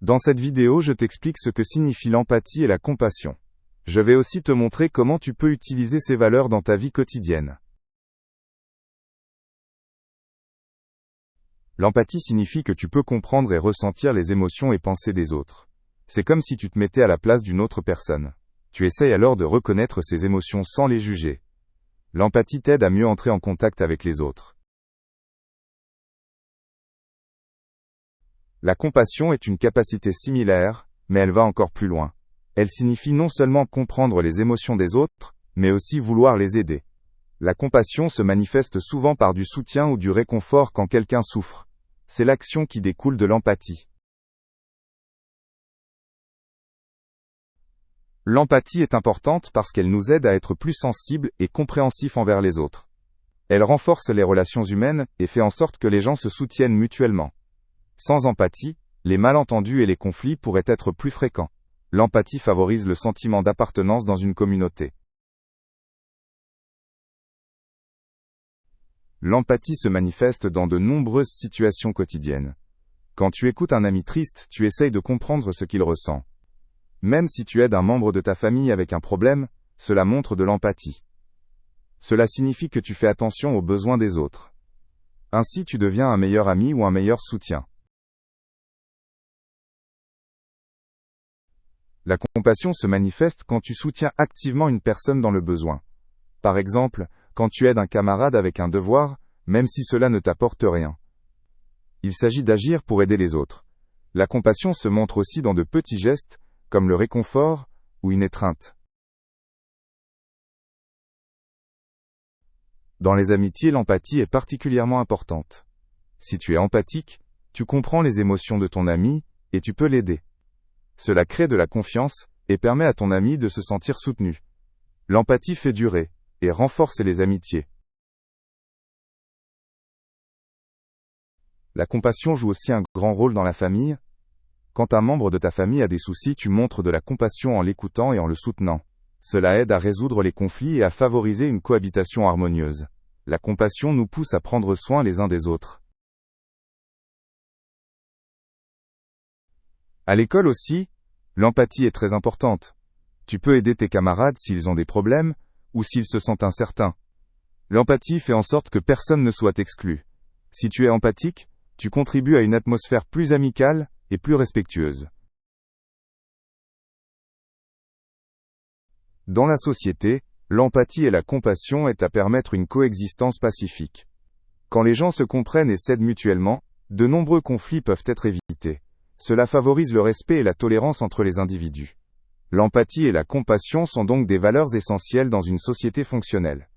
Dans cette vidéo, je t'explique ce que signifie l'empathie et la compassion. Je vais aussi te montrer comment tu peux utiliser ces valeurs dans ta vie quotidienne. L'empathie signifie que tu peux comprendre et ressentir les émotions et pensées des autres. C'est comme si tu te mettais à la place d'une autre personne. Tu essayes alors de reconnaître ces émotions sans les juger. L'empathie t'aide à mieux entrer en contact avec les autres. La compassion est une capacité similaire, mais elle va encore plus loin. Elle signifie non seulement comprendre les émotions des autres, mais aussi vouloir les aider. La compassion se manifeste souvent par du soutien ou du réconfort quand quelqu'un souffre. C'est l'action qui découle de l'empathie. L'empathie est importante parce qu'elle nous aide à être plus sensibles et compréhensifs envers les autres. Elle renforce les relations humaines et fait en sorte que les gens se soutiennent mutuellement. Sans empathie, les malentendus et les conflits pourraient être plus fréquents. L'empathie favorise le sentiment d'appartenance dans une communauté. L'empathie se manifeste dans de nombreuses situations quotidiennes. Quand tu écoutes un ami triste, tu essayes de comprendre ce qu'il ressent. Même si tu aides un membre de ta famille avec un problème, cela montre de l'empathie. Cela signifie que tu fais attention aux besoins des autres. Ainsi tu deviens un meilleur ami ou un meilleur soutien. La compassion se manifeste quand tu soutiens activement une personne dans le besoin. Par exemple, quand tu aides un camarade avec un devoir, même si cela ne t'apporte rien. Il s'agit d'agir pour aider les autres. La compassion se montre aussi dans de petits gestes, comme le réconfort ou une étreinte. Dans les amitiés, l'empathie est particulièrement importante. Si tu es empathique, tu comprends les émotions de ton ami et tu peux l'aider. Cela crée de la confiance et permet à ton ami de se sentir soutenu. L'empathie fait durer et renforce les amitiés. La compassion joue aussi un grand rôle dans la famille. Quand un membre de ta famille a des soucis, tu montres de la compassion en l'écoutant et en le soutenant. Cela aide à résoudre les conflits et à favoriser une cohabitation harmonieuse. La compassion nous pousse à prendre soin les uns des autres. À l'école aussi, l'empathie est très importante. Tu peux aider tes camarades s'ils ont des problèmes ou s'ils se sentent incertains. L'empathie fait en sorte que personne ne soit exclu. Si tu es empathique, tu contribues à une atmosphère plus amicale et plus respectueuse. Dans la société, l'empathie et la compassion aident à permettre une coexistence pacifique. Quand les gens se comprennent et s'aident mutuellement, de nombreux conflits peuvent être évités. Cela favorise le respect et la tolérance entre les individus. L'empathie et la compassion sont donc des valeurs essentielles dans une société fonctionnelle.